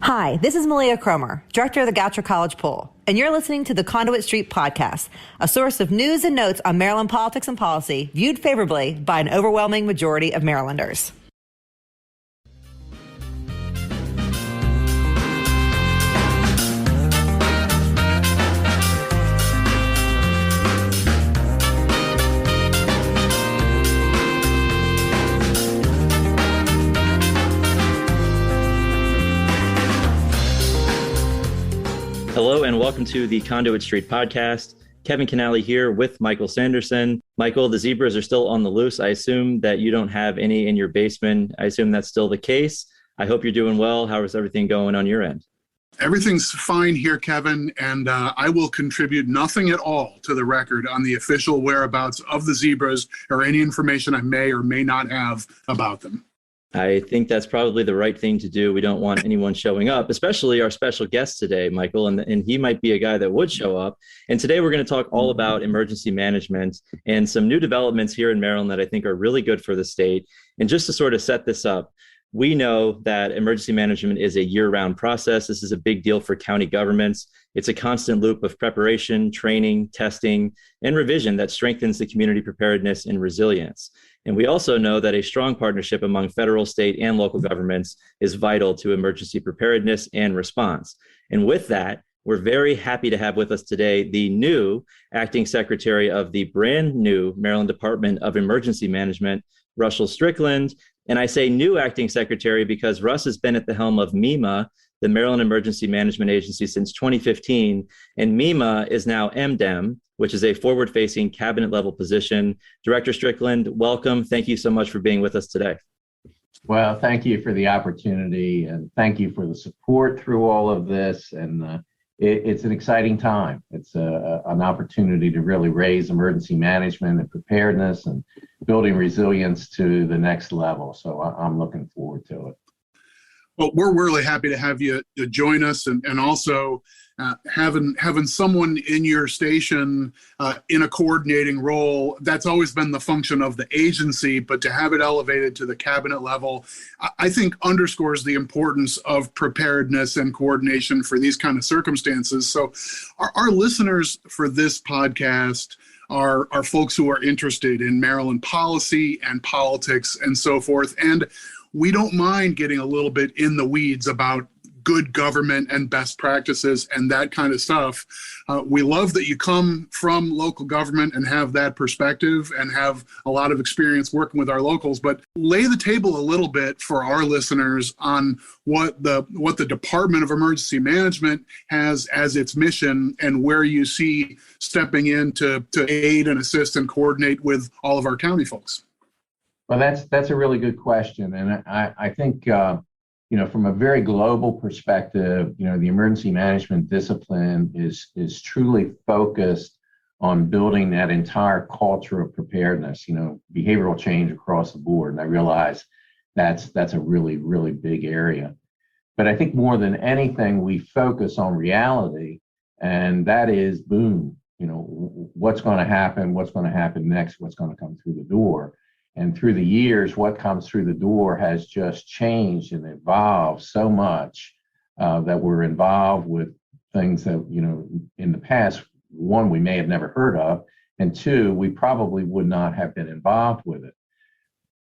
Hi, this is Malia Cromer, Director of the Goucher College Poll, and you're listening to the Conduit Street Podcast, a source of news and notes on Maryland politics and policy viewed favorably by an overwhelming majority of Marylanders. Hello and welcome to the Conduit Street Podcast. Kevin Kinnally here with Michael Sanderson. Michael, the zebras are still on the loose. I assume that you don't have any in your basement. I assume that's still the case. I hope you're doing well. How is everything going on your end? Everything's fine here, Kevin, and I will contribute nothing at all to the record on the official whereabouts of the zebras or any information I may or may not have about them. I think that's probably the right thing to do. We don't want anyone showing up, especially our special guest today, Michael, and he might be a guy that would show up. And today we're going to talk all about emergency management and some new developments here in Maryland that I think are really good for the state. And just to sort of set this up, we know that emergency management is a year-round process. This is a big deal for county governments. It's a constant loop of preparation, training, testing, and revision that strengthens the community preparedness and resilience. And we also know that a strong partnership among federal, state, and local governments is vital to emergency preparedness and response. And with that, we're very happy to have with us today the new acting secretary of the brand new Maryland Department of Emergency Management, Russell Strickland. And I say new acting secretary because Russ has been at the helm of MEMA, the Maryland Emergency Management Agency, since 2015. And MEMA is now MDEM, which is a forward-facing cabinet-level position. Director Strickland, welcome. Thank you so much for being with us today. Well, thank you for the opportunity, and thank you for the support through all of this. And it's an exciting time. It's an opportunity to really raise emergency management and preparedness and building resilience to the next level. So I'm looking forward to it. Well, we're really happy to have you to join us, and also having someone in your station in a coordinating role. That's always been the function of the agency, but to have it elevated to the cabinet level, I think underscores the importance of preparedness and coordination for these kind of circumstances. So our listeners for this podcast are folks who are interested in Maryland policy and politics and so forth. And we don't mind getting a little bit in the weeds about good government and best practices and that kind of stuff. We love that you come from local government and have that perspective and have a lot of experience working with our locals, but lay the table a little bit for our listeners on what the Department of Emergency Management has as its mission and where you see stepping in to aid and assist and coordinate with all of our county folks. Well, that's a really good question. And I think, from a very global perspective, the emergency management discipline is truly focused on building that entire culture of preparedness, behavioral change across the board. And I realize that's a really, really big area. But I think more than anything, we focus on reality, and that is boom, what's going to happen next, what's going to come through the door. And through the years, what comes through the door has just changed and evolved so much that we're involved with things that, in the past, one, we may have never heard of, and two, we probably would not have been involved with it.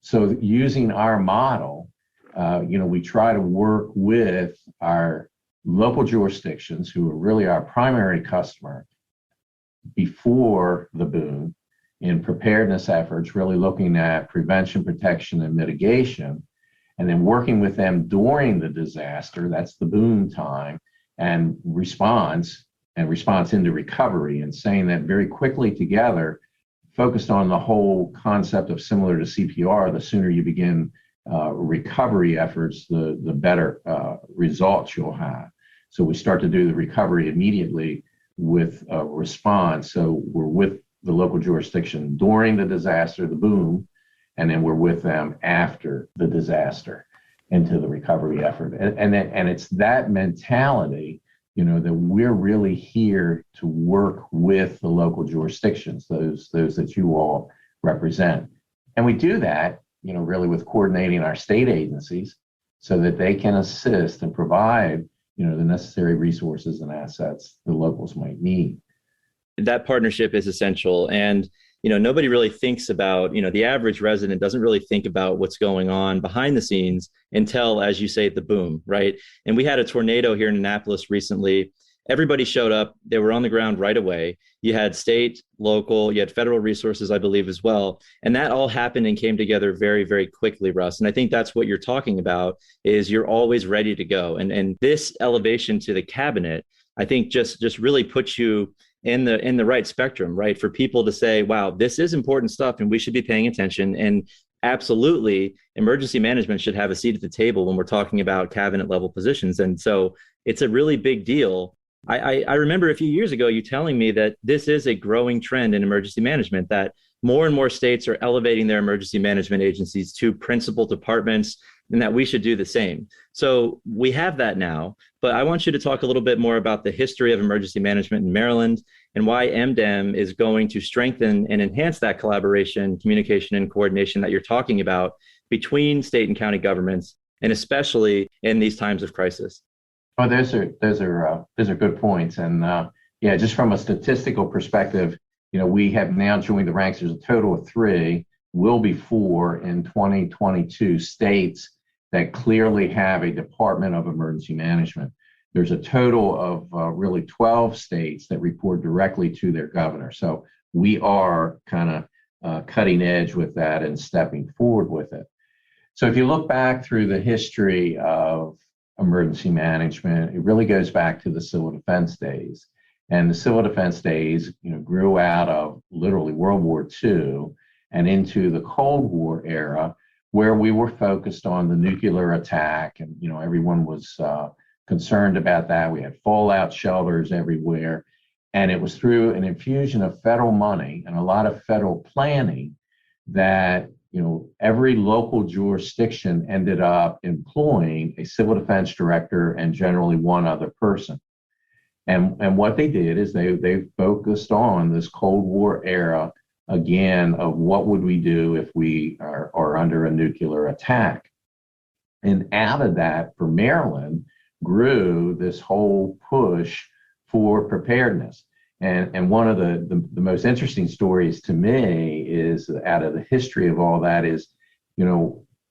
So using our model, we try to work with our local jurisdictions, who are really our primary customer, before the boom, in preparedness efforts, really looking at prevention, protection, and mitigation, and then working with them during the disaster, that's the boom time, and response into recovery, and saying that very quickly together, focused on the whole concept of similar to CPR, the sooner you begin recovery efforts, the better results you'll have. So we start to do the recovery immediately with a response. So we're with the local jurisdiction during the disaster, the boom, and then we're with them after the disaster into the recovery effort. And it's that mentality, that we're really here to work with the local jurisdictions, those that you all represent. And we do that, really with coordinating our state agencies so that they can assist and provide the necessary resources and assets the locals might need. That partnership is essential. And, nobody really thinks about, the average resident doesn't really think about what's going on behind the scenes until, as you say, the boom, right? And we had a tornado here in Annapolis recently. Everybody showed up. They were on the ground right away. You had state, local, you had federal resources, I believe, as well. And that all happened and came together very, very quickly, Russ. And I think that's what you're talking about, is you're always ready to go. And this elevation to the cabinet, I think just really puts you in the right spectrum, right? For people to say, wow, this is important stuff and we should be paying attention. And absolutely, emergency management should have a seat at the table when we're talking about cabinet level positions. And so it's a really big deal. I remember a few years ago, you telling me that this is a growing trend in emergency management, that more and more states are elevating their emergency management agencies to principal departments, and that we should do the same. So we have that now, but I want you to talk a little bit more about the history of emergency management in Maryland and why MDEM is going to strengthen and enhance that collaboration, communication, and coordination that you're talking about between state and county governments, and especially in these times of crisis. Oh, those are good points. And just from a statistical perspective, we have now joined the ranks. There's a total of 3, will be 4 in 2022 states that clearly have a Department of Emergency Management. There's a total of really 12 states that report directly to their governor. So we are kind of cutting edge with that and stepping forward with it. So if you look back through the history of emergency management, it really goes back to the civil defense days. And the civil defense days, grew out of literally World War II and into the Cold War era, where we were focused on the nuclear attack, and everyone was concerned about that. We had fallout shelters everywhere, and it was through an infusion of federal money and a lot of federal planning that every local jurisdiction ended up employing a civil defense director and generally one other person. And what they did is they focused on this Cold War era, again, of what would we do if we are under a nuclear attack. And out of that, for Maryland, grew this whole push for preparedness. And one of the most interesting stories to me is, out of the history of all that, is,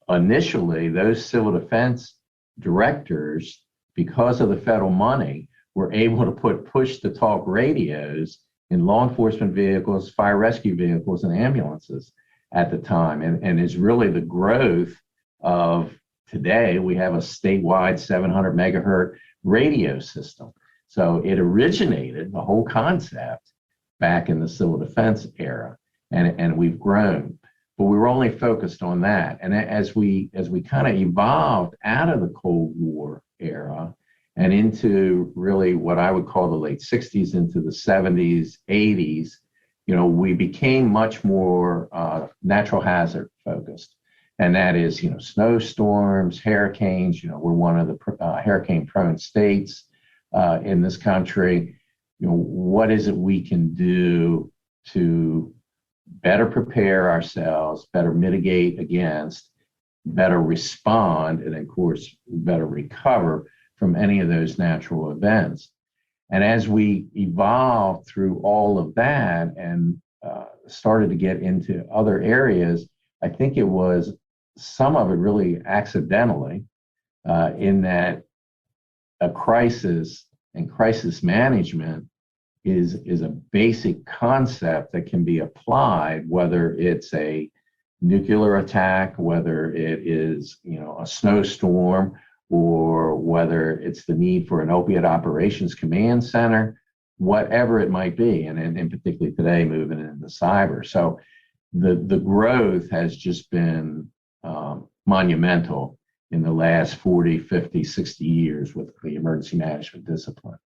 initially those civil defense directors, because of the federal money, were able to put push-to-talk radios in law enforcement vehicles, fire rescue vehicles, and ambulances at the time. And it's really the growth of today. We have a statewide 700 megahertz radio system. So it originated, the whole concept, back in the civil defense era, and we've grown. But we were only focused on that. And as we kind of evolved out of the Cold War era and into really what I would call the late 60s into the 70s, 80s, we became much more natural hazard focused. And that is, snowstorms, hurricanes. We're one of the hurricane-prone states in this country. What is it we can do to better prepare ourselves, better mitigate against, better respond, and of course, better recover from any of those natural events? And as we evolved through all of that and started to get into other areas, I think it was some of it really accidentally, in that a crisis and crisis management is a basic concept that can be applied, whether it's a nuclear attack, whether it is a snowstorm, or whether it's the need for an opiate operations command center, whatever it might be, and particularly today moving into cyber. So the growth has just been monumental in the last 40, 50, 60 years with the emergency management discipline.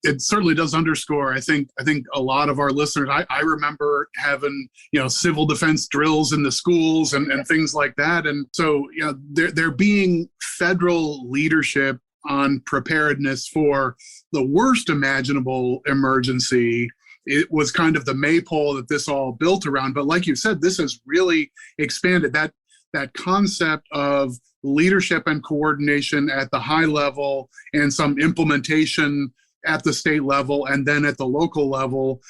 It certainly does underscore, I think a lot of our listeners, I remember having, civil defense drills in the schools and things like that. And so, there being federal leadership on preparedness for the worst imaginable emergency, it was kind of the maypole that this all built around. But like you said, this has really expanded that concept of leadership and coordination at the high level and some implementation at the state level and then at the local level,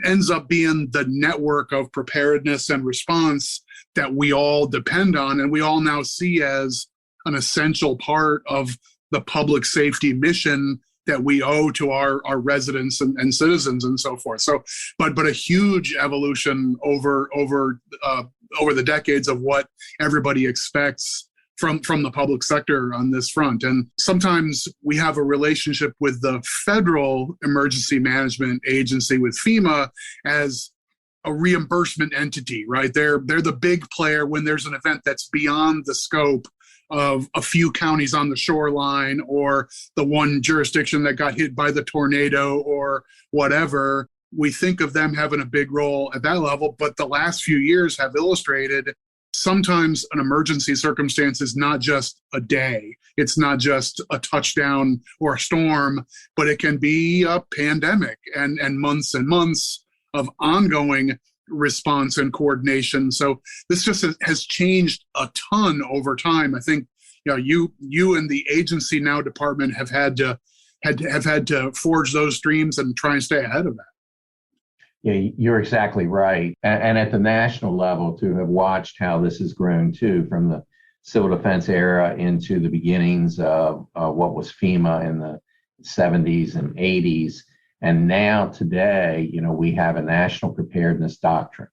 ends up being the network of preparedness and response that we all depend on and we all now see as an essential part of the public safety mission that we owe to our residents and citizens and so forth. So, but a huge evolution over the decades of what everybody expects from the public sector on this front. And sometimes we have a relationship with the federal emergency management agency, with FEMA, as a reimbursement entity, right? They're the big player when there's an event that's beyond the scope of a few counties on the shoreline or the one jurisdiction that got hit by the tornado or whatever. We think of them having a big role at that level, but the last few years have illustrated sometimes an emergency circumstance is not just a day. It's not just a touchdown or a storm, but it can be a pandemic and months of ongoing response and coordination. So this just has changed a ton over time. I think you and the agency now department have had to forge those streams and try and stay ahead of that. Yeah, you're exactly right. And at the national level, to have watched how this has grown too, from the civil defense era into the beginnings of what was FEMA in the 70s and 80s. And now today, we have a national preparedness doctrine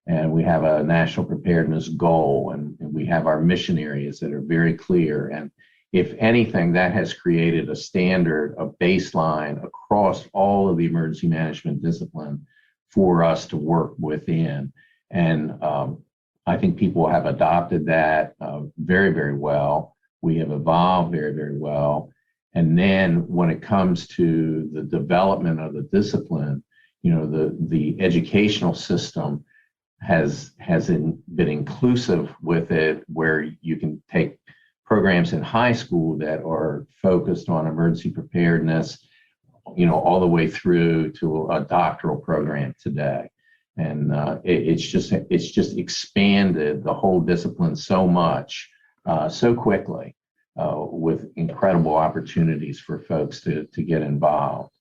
and we have a national preparedness goal and we have our mission areas that are very clear. And if anything, that has created a standard, a baseline across all of the emergency management discipline for us to work within. And I think people have adopted that very, very well. We have evolved very, very well. And then when it comes to the development of the discipline, the educational system has been inclusive with it, where you can take programs in high school that are focused on emergency preparedness, all the way through to a doctoral program today. And it's just expanded the whole discipline so much, so quickly, with incredible opportunities for folks to get involved.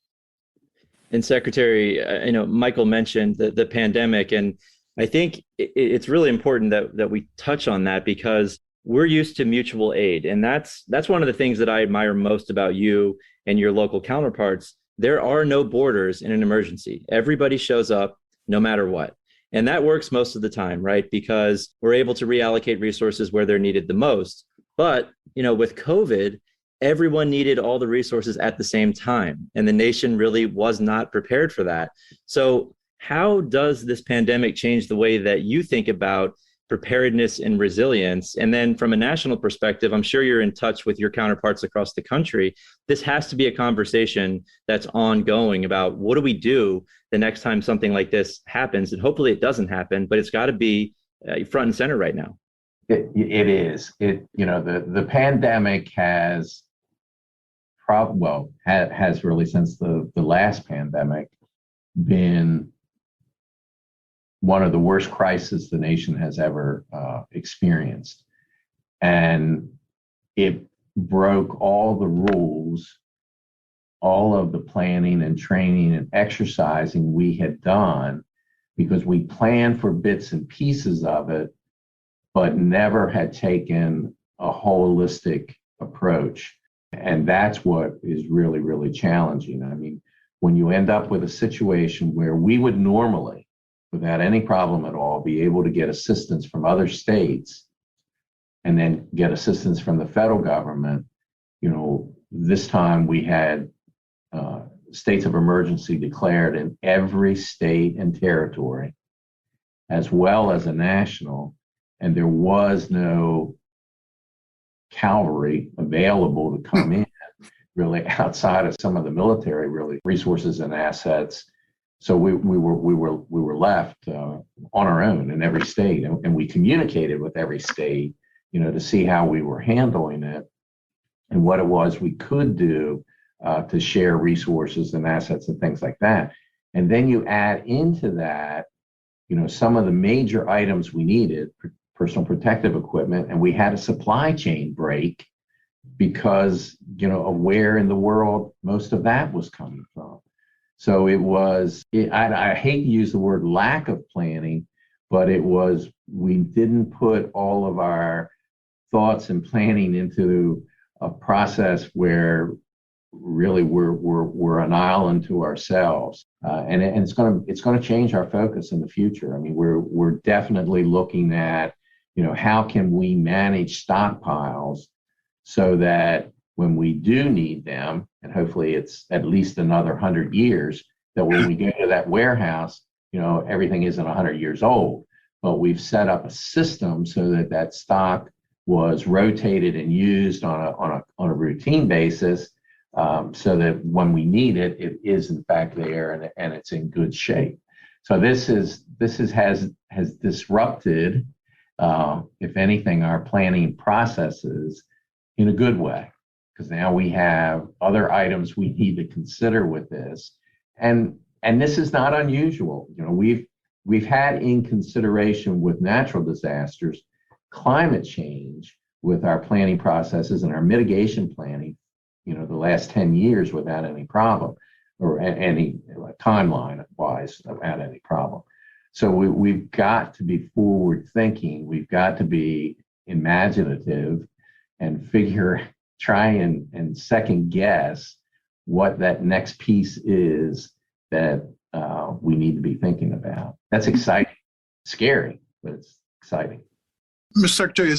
And Secretary, Michael mentioned the pandemic, and I think it's really important that we touch on that, because we're used to mutual aid. And that's one of the things that I admire most about you and your local counterparts. There are no borders in an emergency. Everybody shows up no matter what. And that works most of the time, right? Because we're able to reallocate resources where they're needed the most. But, with COVID, everyone needed all the resources at the same time. And the nation really was not prepared for that. So how does this pandemic change the way that you think about preparedness and resilience? And then from a national perspective, I'm sure you're in touch with your counterparts across the country. This has to be a conversation that's ongoing about what do we do the next time something like this happens? And hopefully it doesn't happen, but it's got to be front and center right now. It is. The pandemic has really since the last pandemic been one of the worst crises the nation has ever experienced. And it broke all the rules, all of the planning and training and exercising we had done, because we planned for bits and pieces of it, but never had taken a holistic approach. And that's what is really, really challenging. I mean, when you end up with a situation where we would normally, without any problem at all, be able to get assistance from other states and then get assistance from the federal government, this time we had states of emergency declared in every state and territory, as well as a national, and there was no cavalry available to come in, really, outside of some of the military resources and assets. So we were left on our own in every state, and we communicated with every state, to see how we were handling it and what it was we could do to share resources and assets and things like that. And then you add into that, some of the major items we needed, personal protective equipment, and we had a supply chain break because, of where in the world most of that was coming from. So I hate to use the word lack of planning, but we didn't put all of our thoughts and planning into a process where really we're an island to ourselves, and it's going to change our focus in the future. I mean, we're definitely looking at, how can we manage stockpiles so that when we do need them, and hopefully it's at least another 100 years, that when we go to that warehouse, everything isn't 100 years old, but we've set up a system so that stock was rotated and used on a routine basis, so that when we need it, it is in fact there and it's in good shape. So this has disrupted, if anything, our planning processes in a good way, because now we have other items we need to consider with this, and this is not unusual. We've had in consideration with natural disasters, climate change with our planning processes and our mitigation planning, the last 10 years without any problem, or any timeline wise without any problem. So we've got to be forward thinking. We've got to be imaginative and try and second guess what that next piece is that we need to be thinking about. That's exciting, scary, but it's exciting. Mr. Secretary,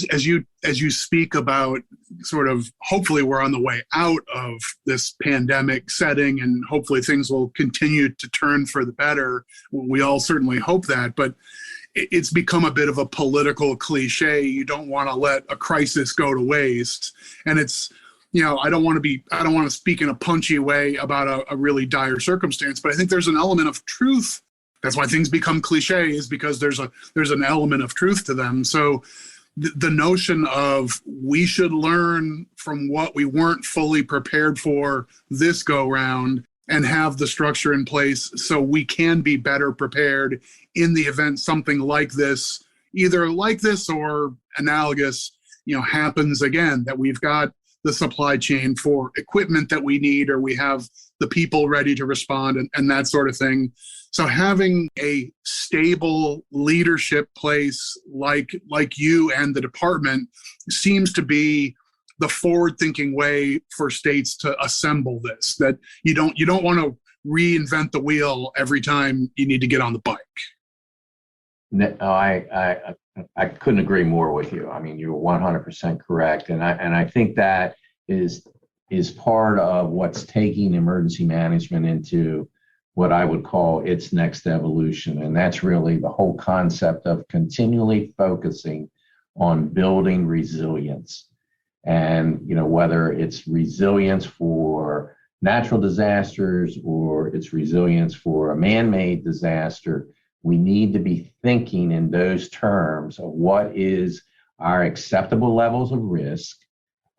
as you speak about sort of, hopefully we're on the way out of this pandemic setting and hopefully things will continue to turn for the better. We all certainly hope that, but it's become a bit of a political cliche. You don't want to let a crisis go to waste. And it's, I don't want to speak in a punchy way about a really dire circumstance, but I think there's an element of truth. That's why things become cliche, is because there's an element of truth to them. So the notion of we should learn from what we weren't fully prepared for this go round and have the structure in place so we can be better prepared in the event something like this, either like this or analogous, happens again, that we've got the supply chain for equipment that we need, or we have the people ready to respond and that sort of thing. So having a stable leadership place like you and the department seems to be the forward-thinking way for states to assemble this, that you don't want to reinvent the wheel every time you need to get on the bike. No, I couldn't agree more with you. I mean, you're 100% correct. And I think that is part of what's taking emergency management into what I would call its next evolution. And that's really the whole concept of continually focusing on building resilience. And, whether it's resilience for natural disasters or it's resilience for a man-made disaster, we need to be thinking in those terms of what is our acceptable levels of risk,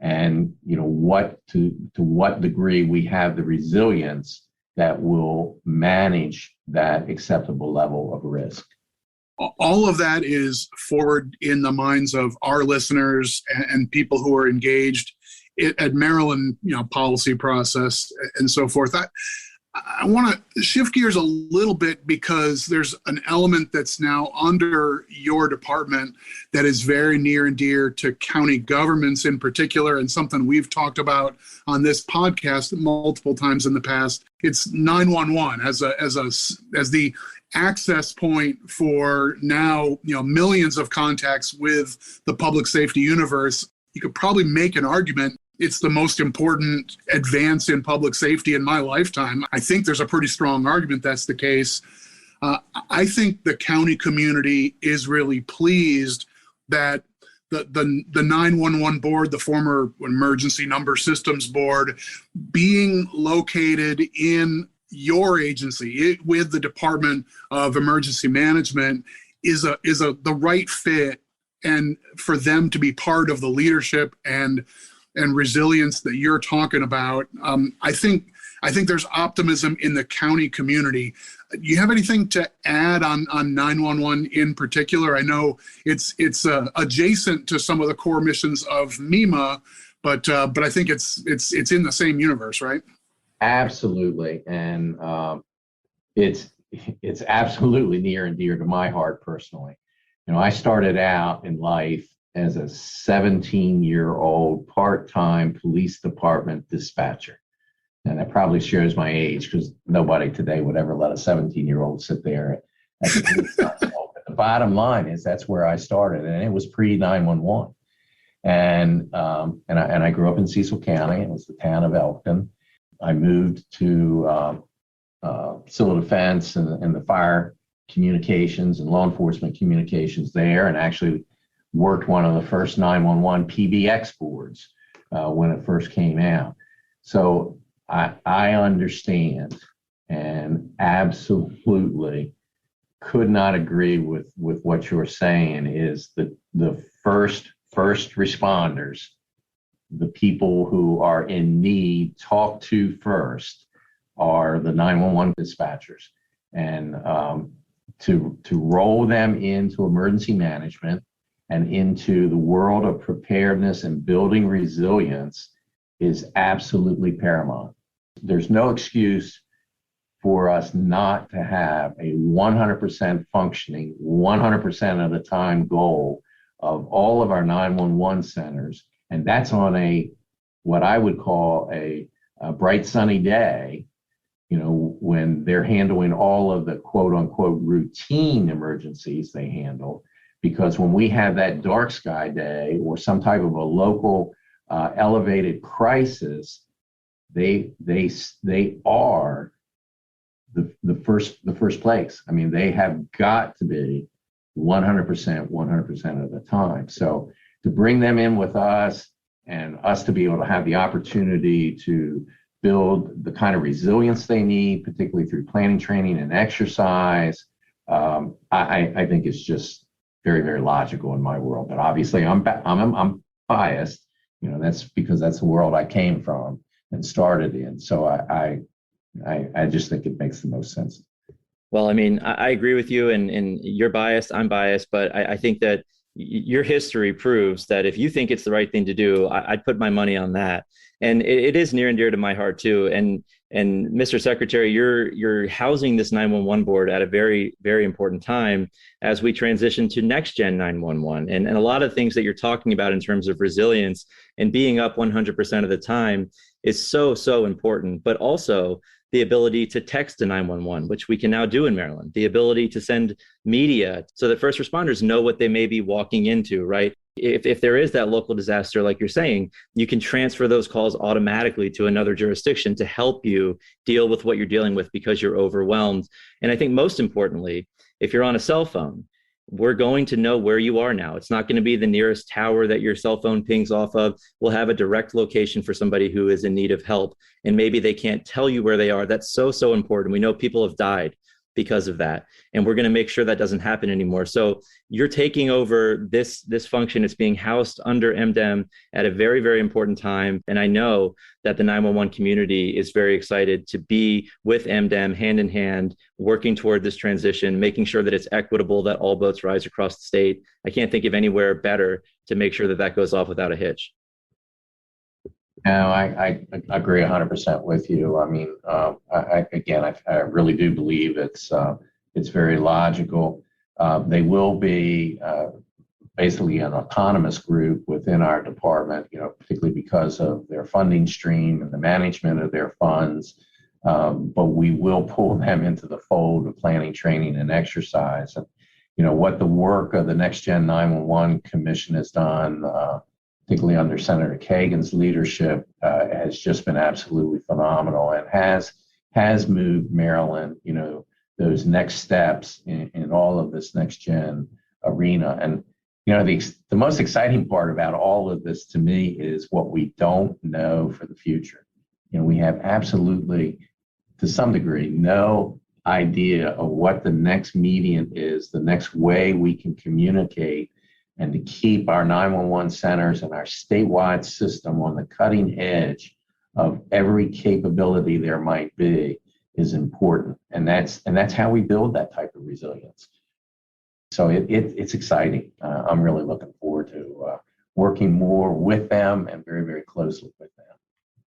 and to what degree we have the resilience that will manage that acceptable level of risk. All of that is forward in the minds of our listeners and people who are engaged at Maryland, policy process and so forth. I want to shift gears a little bit because there's an element that's now under your department that is very near and dear to county governments in particular, and something we've talked about on this podcast multiple times in the past. It's 911 as the access point for now, millions of contacts with the public safety universe. You could probably make an argument it's the most important advance in public safety in my lifetime. I think there's a pretty strong argument that's the case. I think the county community is really pleased that the 911 board, the former Emergency Number Systems Board, being located in your agency with the Department of Emergency Management is the right fit, and for them to be part of the leadership and resilience that you're talking about. I think there's optimism in the county community. Do you have anything to add on 911 in particular? I know it's adjacent to some of the core missions of MEMA, but I think it's in the same universe, right? Absolutely, and it's absolutely near and dear to my heart personally. I started out in life as a 17-year-old part-time police department dispatcher. And that probably shows my age because nobody today would ever let a 17-year-old sit there at the police console. But the bottom line is that's where I started, and it was pre-911. And I grew up in Cecil County. It was the town of Elkton. I moved to civil defense and the fire communications and law enforcement communications there, and actually worked one of the first 911 PBX boards when it first came out. So I understand and absolutely could not agree with what you're saying is that the first responders, the people who are in need, talked to first are the 911 dispatchers. And to roll them into emergency management and into the world of preparedness and building resilience is absolutely paramount. There's no excuse for us not to have a 100% functioning, 100% of the time goal of all of our 911 centers. And that's on what I would call a bright sunny day, when they're handling all of the quote unquote routine emergencies they handle. Because when we have that dark sky day or some type of a local elevated crisis, they are the first place. I mean, they have got to be 100% of the time. So to bring them in with us and us to be able to have the opportunity to build the kind of resilience they need, particularly through planning, training, and exercise, I think it's just very, very logical in my world. But obviously, I'm biased. That's because that's the world I came from and started in. So I just think it makes the most sense. Well, I mean, I agree with you, and you're biased, I'm biased, but I think that your history proves that if you think it's the right thing to do, I'd put my money on that. And it is near and dear to my heart too. And Mr. Secretary, you're housing this 911 board at a very, very important time as we transition to next gen 911. And a lot of things that you're talking about in terms of resilience and being up 100% of the time is so, so important, but also the ability to text to 911, which we can now do in Maryland, the ability to send media so that first responders know what they may be walking into, right? If there is that local disaster, like you're saying, you can transfer those calls automatically to another jurisdiction to help you deal with what you're dealing with because you're overwhelmed. And I think most importantly, if you're on a cell phone, we're going to know where you are now. It's not going to be the nearest tower that your cell phone pings off of. We'll have a direct location for somebody who is in need of help, and maybe they can't tell you where they are. That's so, so important. We know people have died because of that, and we're going to make sure that doesn't happen anymore. So you're taking over this function. It's being housed under MDEM at a very, very important time. And I know that the 911 community is very excited to be with MDEM hand in hand, working toward this transition, making sure that it's equitable, that all boats rise across the state. I can't think of anywhere better to make sure that goes off without a hitch. No, I agree 100% with you. I mean, I really do believe it's very logical. They will be basically an autonomous group within our department, particularly because of their funding stream and the management of their funds. But we will pull them into the fold of planning, training, and exercise. And what the work of the Next Gen 911 Commission has done, particularly under Senator Kagan's leadership, has just been absolutely phenomenal and has moved Maryland, those next steps in all of this next gen arena. And the most exciting part about all of this to me is what we don't know for the future. We have absolutely, to some degree, no idea of what the next medium is, the next way we can communicate and to keep our 911 centers and our statewide system on the cutting edge of every capability there might be is important. And that's how we build that type of resilience. So it's exciting. I'm really looking forward to working more with them and very, very closely with them.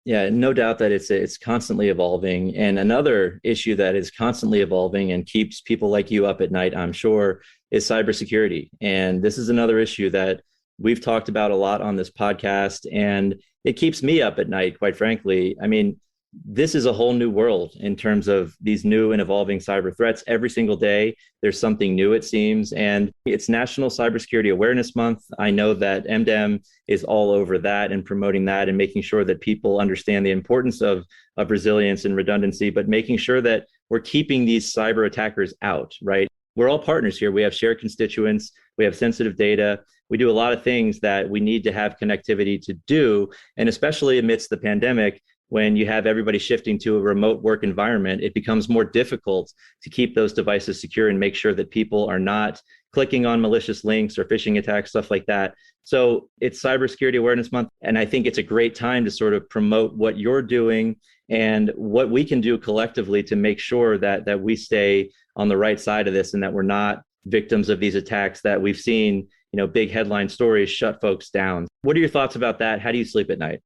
Yeah, no doubt that it's constantly evolving. And another issue that is constantly evolving and keeps people like you up at night, I'm sure, is cybersecurity. And this is another issue that we've talked about a lot on this podcast, and it keeps me up at night, quite frankly. I mean, this is a whole new world in terms of these new and evolving cyber threats. Every single day, there's something new, it seems. And it's National Cybersecurity Awareness Month. I know that MDEM is all over that and promoting that and making sure that people understand the importance of resilience and redundancy, but making sure that we're keeping these cyber attackers out, right? We're all partners here. We have shared constituents. We have sensitive data. We do a lot of things that we need to have connectivity to do. And especially amidst the pandemic, when you have everybody shifting to a remote work environment, it becomes more difficult to keep those devices secure and make sure that people are not clicking on malicious links or phishing attacks, stuff like that. So it's Cybersecurity Awareness Month. And I think it's a great time to sort of promote what you're doing and what we can do collectively to make sure that we stay on the right side of this and that we're not victims of these attacks that we've seen, big headline stories shut folks down. What are your thoughts about that? How do you sleep at night?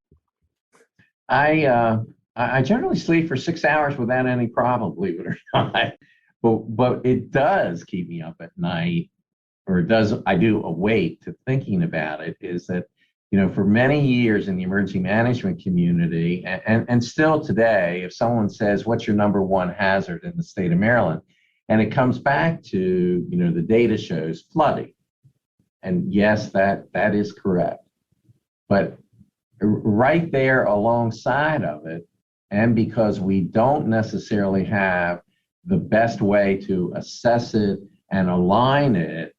I generally sleep for 6 hours without any problem, believe it or not. But it does keep me up at night, or I do awake to thinking about it, is that, for many years in the emergency management community, and still today, if someone says, what's your number one hazard in the state of Maryland? And it comes back to, the data shows flooding. And yes, that is correct. But right there alongside of it, and because we don't necessarily have the best way to assess it and align it,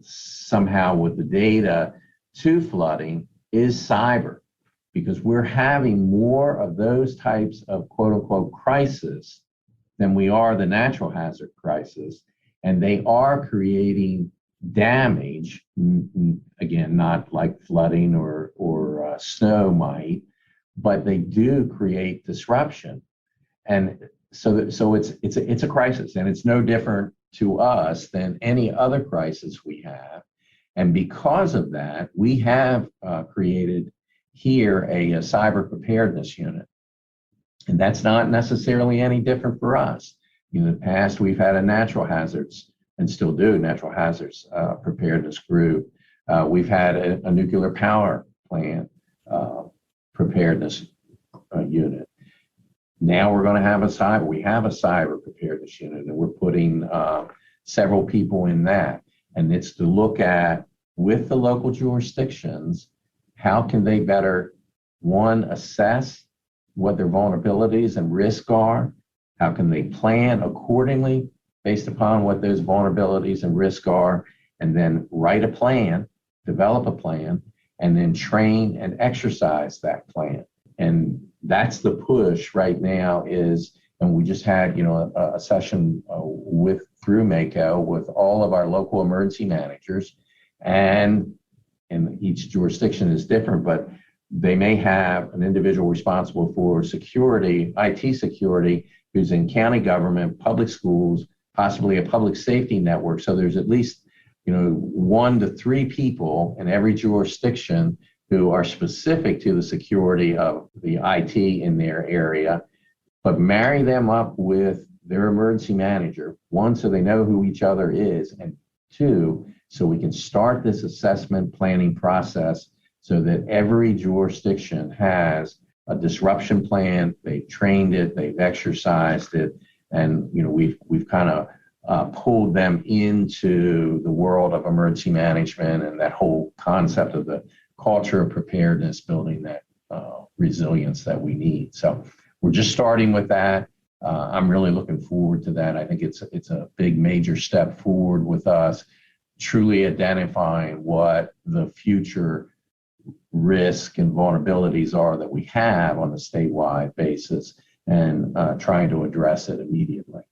somehow with the data to flooding, is cyber. Because we're having more of those types of quote unquote crisis than we are the natural hazard crisis. And they are creating damage, again, not like flooding or snow might, but they do create disruption. And so it's a crisis, and it's no different to us than any other crisis we have. And because of that, we have created here a cyber preparedness unit. And that's not necessarily any different for us. In the past, we've had a natural hazards, and still do, natural hazards preparedness group. We've had a nuclear power plant preparedness unit. Now we're going to have we have a cyber preparedness unit, and we're putting several people in that. And it's to look at, with the local jurisdictions, how can they better, one, assess what their vulnerabilities and risks are? How can they plan accordingly based upon what those vulnerabilities and risks are, and then write a plan, develop a plan, and then train and exercise that plan. And that's the push right now is, and we just had, a session through MACo with all of our local emergency managers, and each jurisdiction is different, but they may have an individual responsible for security, IT security, who's in county government, public schools, possibly a public safety network. So there's at least, 1 to 3 people in every jurisdiction who are specific to the security of the IT in their area, but marry them up with their emergency manager, 1, so they know who each other is, and 2, so we can start this assessment planning process so that every jurisdiction has a disruption plan. They've trained it, they've exercised it, and we've kind of pulled them into the world of emergency management and that whole concept of the culture of preparedness, building that resilience that we need. So we're just starting with that. I'm really looking forward to that. I think it's a big major step forward with us truly identifying what the future risk and vulnerabilities are that we have on a statewide basis and trying to address it immediately.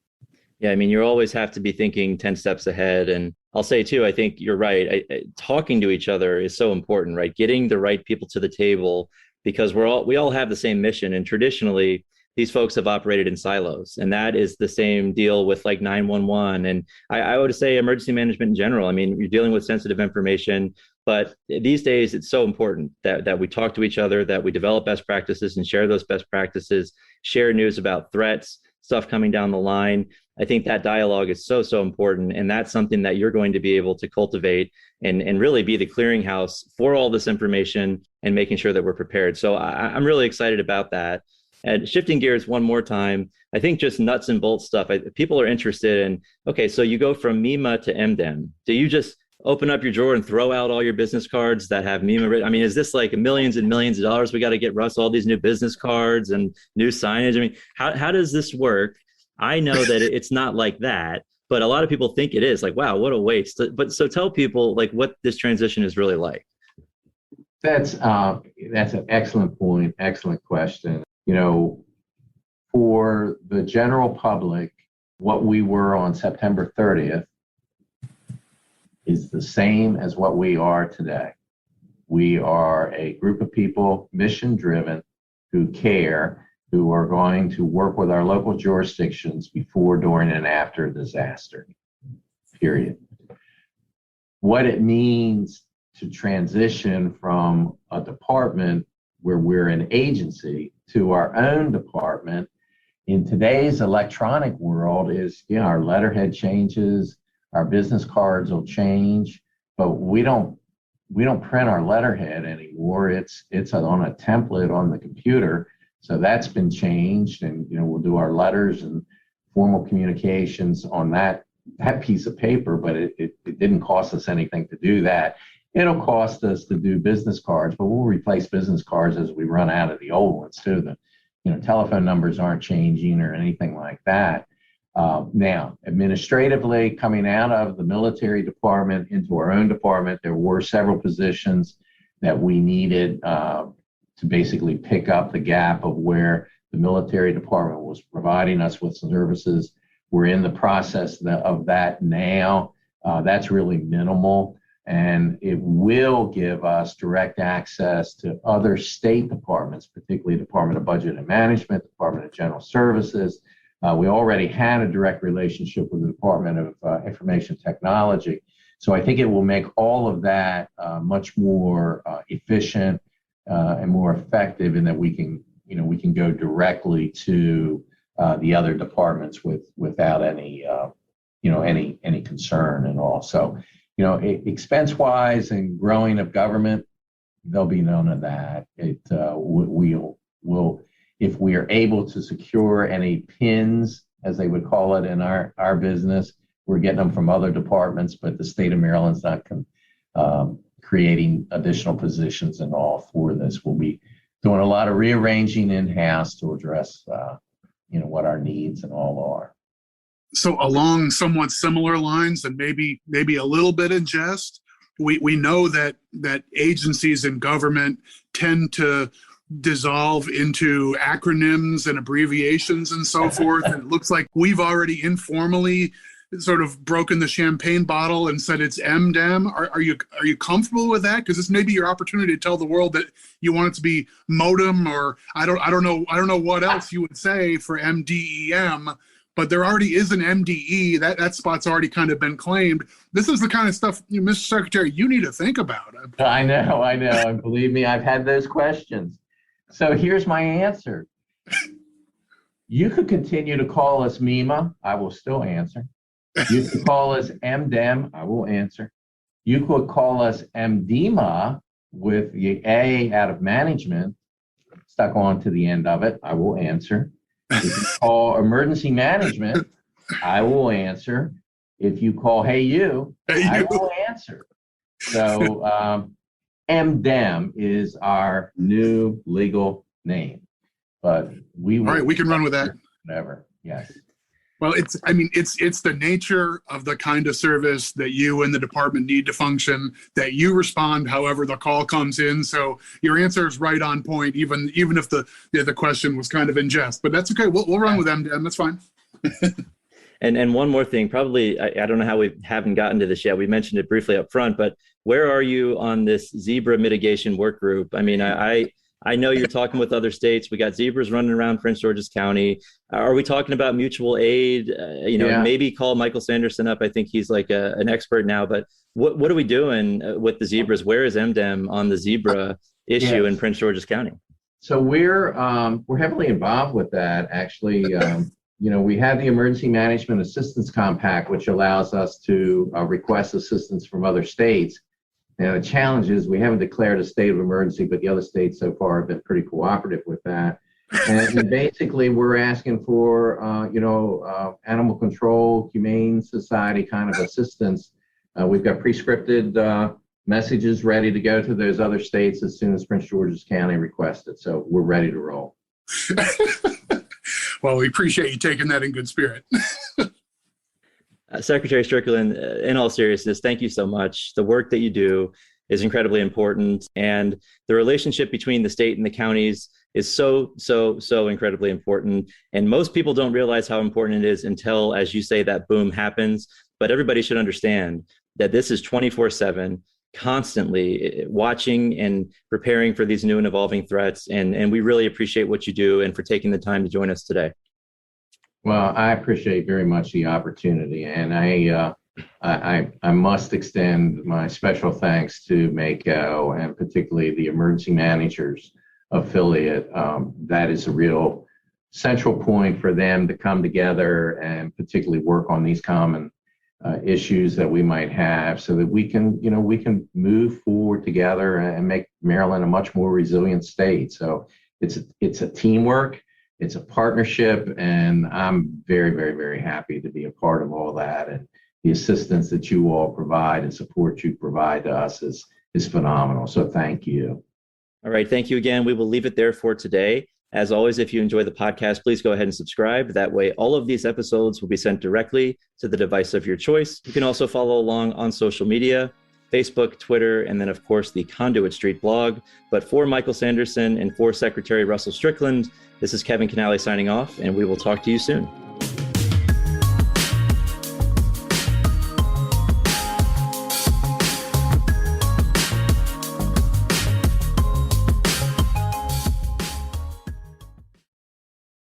Yeah, I mean, you always have to be thinking 10 steps ahead. And I'll say too, I think you're right. Talking to each other is so important, right? Getting the right people to the table, because we all have the same mission. And traditionally, these folks have operated in silos. And that is the same deal with like 911. And I would say emergency management in general. I mean, you're dealing with sensitive information, but these days it's so important that we talk to each other, that we develop best practices and share those best practices, share news about threats, stuff coming down the line. I think that dialogue is so important. And that's something that you're going to be able to cultivate and really be the clearinghouse for all this information and making sure that we're prepared. So I'm really excited about that. And shifting gears one more time, I think just nuts and bolts stuff. People are interested in, okay, so you go from MEMA to MDEM. Do you just open up your drawer and throw out all your business cards that have MEMA? I mean, is this like millions and millions of dollars? We got to get Russ all these new business cards and new signage. I mean, how does this work? I know that it's not like that, but a lot of people think it is. Like, wow, what a waste. But so tell people like what this transition is really like. That's an excellent point, excellent question. You know, for the general public, what we were on September 30th is the same as what we are today. We are a group of people, mission-driven, who care, who are going to work with our local jurisdictions before, during, and after a disaster, period. What it means to transition from a department where we're an agency to our own department in today's electronic world is, you know, our letterhead changes, our business cards will change, but we don't print our letterhead anymore. It's on a template on the computer. So that's been changed, and you know, we'll do our letters and formal communications on that piece of paper, but it didn't cost us anything to do that. It'll cost us to do business cards, but we'll replace business cards as we run out of the old ones too. The telephone numbers aren't changing or anything like that. Now, administratively, coming out of the military department into our own department, there were several positions that we needed to basically pick up the gap of where the military department was providing us with services. We're in the process of that now. That's really minimal. And it will give us direct access to other state departments, particularly Department of Budget and Management, Department of General Services. We already had a direct relationship with the Department of Information Technology. So I think it will make all of that much more efficient and more effective, in that we can go directly to the other departments without any concern at all. So, expense-wise and growing of government, there'll be none of that. We'll if we are able to secure any pins, as they would call it in our business, we're getting them from other departments, but the state of Maryland's not creating additional positions and all for this. We'll be doing a lot of rearranging in-house to address what our needs and all are. So along somewhat similar lines, and maybe a little bit in jest, we know that agencies in government tend to dissolve into acronyms and abbreviations and so forth. And it looks like we've already informally sort of broken the champagne bottle and said it's MDEM. Are you comfortable with that? Because this may be your opportunity to tell the world that you want it to be modem, or I don't know what else you would say for MDEM. But there already is an MDE. That spot's already kind of been claimed. This is the kind of stuff, Mr. Secretary, you need to think about. I know. And believe me, I've had those questions. So here's my answer. You could continue to call us MEMA. I will still answer. You could call us MDEM. I will answer. You could call us MDEMA with the A out of management stuck on to the end of it. I will answer. If you call emergency management, I will answer. If you call I will answer. So MDEM is our new legal name, but we will. All right, we can run with that. Whatever. Yes. Well, it's the nature of the kind of service that you and the department need to function, that you respond however the call comes in. So your answer is right on point, even if the question was kind of in jest. But that's okay. We'll run with MDEM. That's fine. And one more thing, probably, I don't know how we haven't gotten to this yet. We mentioned it briefly up front, but where are you on this zebra mitigation work group? I mean, I I know you're talking with other states. We got zebras running around Prince George's County. Are we talking about mutual aid? Maybe call Michael Sanderson up. I think he's like an expert now. But what are we doing with the zebras? Where is MDEM on the zebra issue in Prince George's County? So we're heavily involved with that. Actually, we have the Emergency Management Assistance Compact, which allows us to request assistance from other states. Now, the challenge is we haven't declared a state of emergency, but the other states so far have been pretty cooperative with that. And basically, we're asking for, animal control, humane society kind of assistance. We've got prescripted messages ready to go to those other states as soon as Prince George's County requests it. So we're ready to roll. Well, we appreciate you taking that in good spirit. Secretary Strickland, in all seriousness, thank you so much. The work that you do is incredibly important. And the relationship between the state and the counties is so incredibly important. And most people don't realize how important it is until, as you say, that boom happens. But everybody should understand that this is 24/7. Constantly watching and preparing for these new and evolving threats. And we really appreciate what you do and for taking the time to join us today. Well, I appreciate very much the opportunity. And I must extend my special thanks to MACo and particularly the emergency managers affiliate. That is a real central point for them to come together and particularly work on these common issues that we might have so that we can move forward together and make Maryland a much more resilient state. So it's a teamwork, it's a partnership, and I'm very, very, very happy to be a part of all that. And the assistance that you all provide and support you provide to us is phenomenal. So thank you. All right. Thank you again. We will leave it there for today. As always, if you enjoy the podcast, please go ahead and subscribe. That way, all of these episodes will be sent directly to the device of your choice. You can also follow along on social media, Facebook, Twitter, and then, of course, the Conduit Street blog. But for Michael Sanderson and for Secretary Russell Strickland, this is Kevin Kinnally signing off, and we will talk to you soon.